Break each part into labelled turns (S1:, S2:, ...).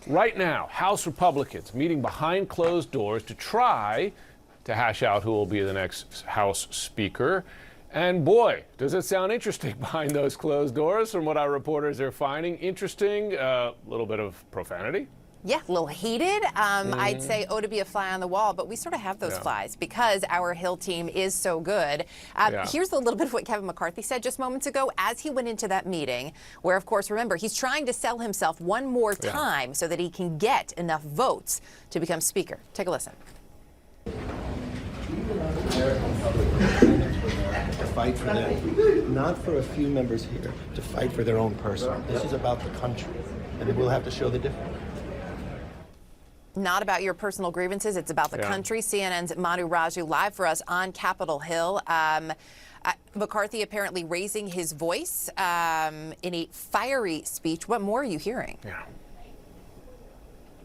S1: Right now, House Republicans meeting behind closed doors to try to hash out who will be the next House Speaker. And boy, does it sound interesting behind those closed doors from what our reporters are finding. Interesting, a little bit of profanity.
S2: Yeah, a little heated. I'd say, oh, to be a fly on the wall, but we sort of have those flies because our Hill team is so good. Here's a little bit of what Kevin McCarthy said just moments ago as he went into that meeting, where, of course, remember, he's trying to sell himself one more time so that he can get enough votes to become Speaker. Take a listen.
S3: To fight for them, not for a few members here, to fight for their own person. This is about the country, and we'll have to show the difference.
S2: Not about your personal grievances. It's about the country. CNN's Manu Raju live for us on Capitol Hill. McCarthy apparently raising his voice in a fiery speech. What more are you hearing?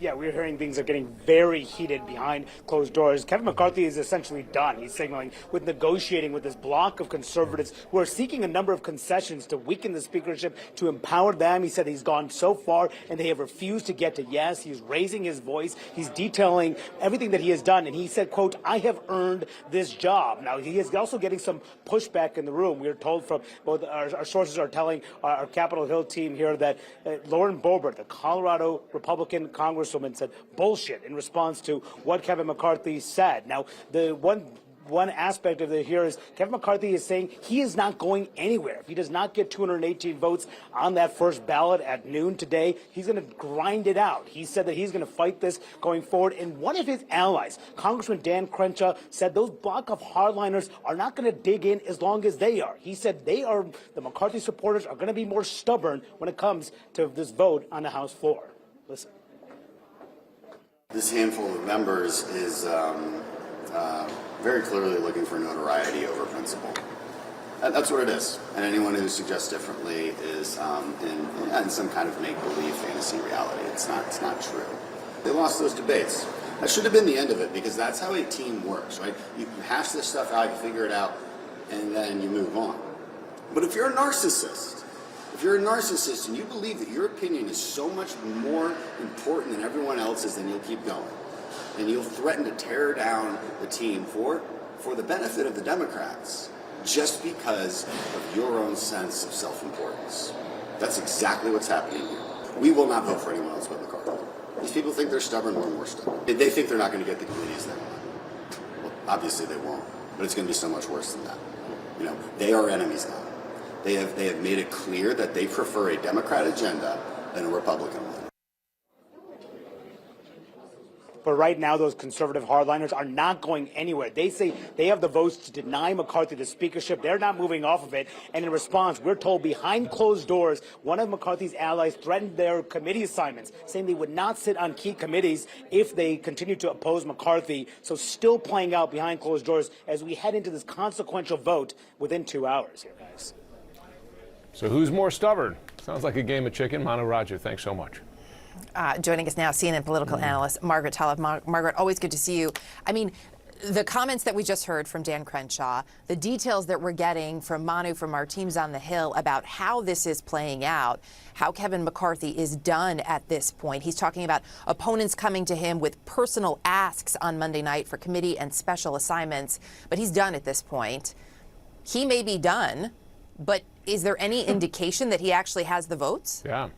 S4: Yeah, we're hearing things are getting very heated behind closed doors. Kevin McCarthy is essentially done. He's signaling with negotiating with this bloc of conservatives who are seeking a number of concessions to weaken the speakership, to empower them. He said he's gone so far and they have refused to get to yes. He's raising his voice. He's detailing everything that he has done. And he said, quote, I have earned this job. Now, he is also getting some pushback in the room. We are told from both our sources are telling our Capitol Hill team here that Lauren Boebert, the Colorado Republican Congresswoman, said bullshit in response to what Kevin McCarthy said. Now, the one aspect of it here is Kevin McCarthy is saying he is not going anywhere. If he does not get 218 votes on that first ballot at noon today, he's going to grind it out. He said that he's going to fight this going forward. And one of his allies, Congressman Dan Crenshaw, said those block of hardliners are not going to dig in as long as they are. He said the McCarthy supporters are going to be more stubborn when it comes to this vote on the House floor. Listen.
S5: This handful of members is very clearly looking for notoriety over principle. That's what it is. And anyone who suggests differently is in some kind of make-believe fantasy reality. It's not true. They lost those debates. That should have been the end of it because that's how a team works, right? You hash this stuff out, you figure it out, and then you move on. But if you're a narcissist, and you believe that your opinion is so much more important than everyone else's, then you'll keep going. And you'll threaten to tear down the team for the benefit of the Democrats just because of your own sense of self-importance. That's exactly what's happening here. We will not vote for anyone else but McCarthy. These people think they're stubborn, we're more stubborn. They think they're not going to get the committees they want. Well, obviously they won't, but it's going to be so much worse than that. You know, they are enemies now. They have made it clear that they prefer a Democrat agenda than a Republican one.
S4: But right now, those conservative hardliners are not going anywhere. They say they have the votes to deny McCarthy the speakership. They're not moving off of it. And in response, we're told behind closed doors, one of McCarthy's allies threatened their committee assignments, saying they would not sit on key committees if they continue to oppose McCarthy. So still playing out behind closed doors as we head into this consequential vote within 2 hours here, guys.
S1: So who's more stubborn? Sounds like a game of chicken. Manu Raju, thanks so much.
S2: Joining us now, CNN political analyst Margaret Tlaib. Margaret, always good to see you. I mean, the comments that we just heard from Dan Crenshaw, the details that we're getting from Manu, from our teams on the Hill about how this is playing out, how Kevin McCarthy is done at this point. He's talking about opponents coming to him with personal asks on Monday night for committee and special assignments, but he's done at this point. He may be done, but is there any indication that he actually has the votes?
S1: Yeah.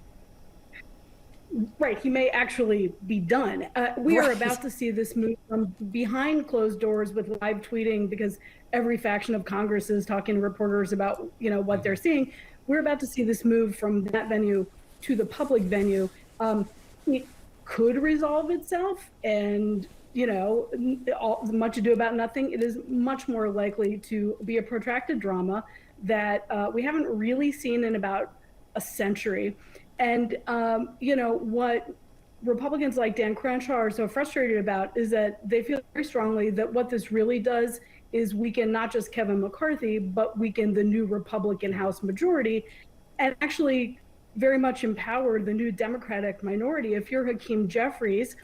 S6: Right, he may actually be done. We are about to see this move from behind closed doors with live tweeting because every faction of Congress is talking to reporters about, what they're seeing. We're about to see this move from that venue to the public venue. It could resolve itself and, much ado about nothing. It is much more likely to be a protracted drama that we haven't really seen in about a century. And, what Republicans like Dan Crenshaw are so frustrated about is that they feel very strongly that what this really does is weaken not just Kevin McCarthy, but weaken the new Republican House majority and actually very much empower the new Democratic minority. If you're Hakeem Jeffries,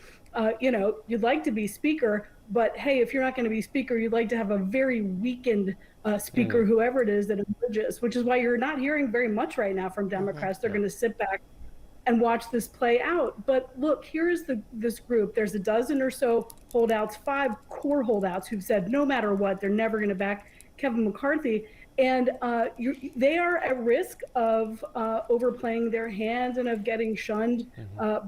S6: you'd like to be Speaker, but hey, if you're not going to be Speaker, you'd like to have a very weakened Speaker, whoever it is that emerges, which is why you're not hearing very much right now from Democrats. They're going to sit back and watch this play out. But look, here's this group. There's a dozen or so holdouts, 5 core holdouts who've said no matter what, they're never going to back Kevin McCarthy. And they are at risk of overplaying their hand and of getting shunned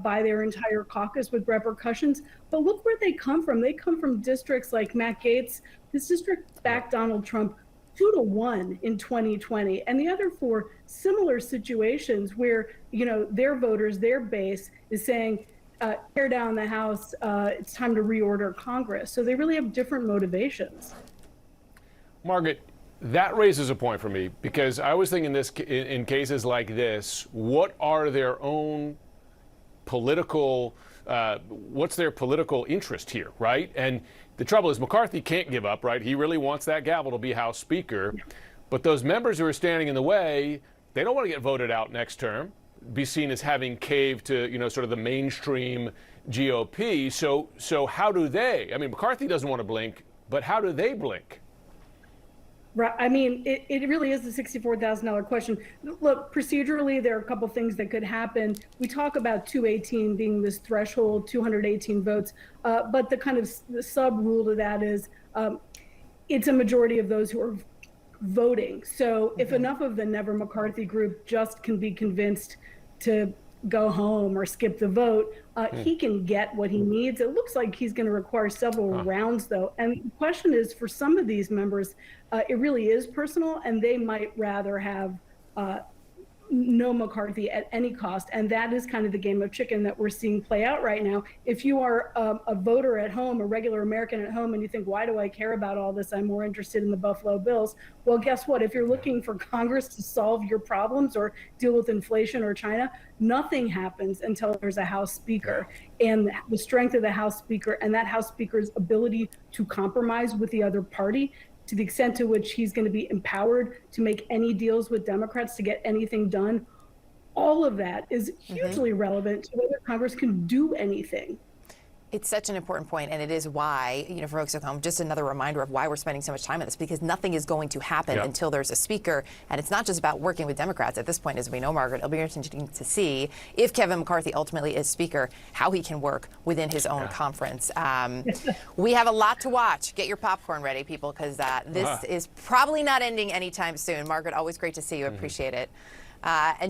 S6: by their entire caucus with repercussions. But look where they come from. They come from districts like Matt Gaetz. This district backed Donald Trump 2-1 in 2020. And the other 4 similar situations where, their voters, their base is saying, tear down the House, it's time to reorder Congress. So they really have different motivations.
S1: Margaret, that raises a point for me, because I was thinking in cases like this, what are their own political, what's their political interest here, right? And the trouble is McCarthy can't give up, right? He really wants that gavel to be House Speaker. But those members who are standing in the way, they don't want to get voted out next term, be seen as having caved to, sort of the mainstream GOP. So how do they? I mean, McCarthy doesn't want to blink, but how do they blink?
S6: Right. I mean, it really is the $64,000 question. Look, procedurally, there are a couple things that could happen. We talk about 218 being this threshold, 218 votes, but the kind of the sub rule to that is it's a majority of those who are voting. So if enough of the Never McCarthy group just can be convinced to go home or skip the vote, he can get what he needs. It looks like he's going to require several rounds, though. And the question is, for some of these members, it really is personal, and they might rather have no McCarthy at any cost. And that is kind of the game of chicken that we're seeing play out right now. If you are a voter at home, a regular American at home, and you think, why do I care about all this? I'm more interested in the Buffalo Bills. Well, guess what? If you're looking for Congress to solve your problems or deal with inflation or China, nothing happens until there's a House Speaker. And the strength of the House Speaker and that House Speaker's ability to compromise with the other party, to the extent to which he's going to be empowered to make any deals with Democrats to get anything done, all of that is hugely relevant to whether Congress can do anything.
S2: It's such an important point, and it is why, for folks at home, just another reminder of why we're spending so much time on this, because nothing is going to happen until there's a speaker. And it's not just about working with Democrats at this point, as we know, Margaret. It'll be interesting to see if Kevin McCarthy ultimately is speaker, how he can work within his own conference. We have a lot to watch. Get your popcorn ready, people, because this is probably not ending anytime soon. Margaret, always great to see you. Appreciate it. And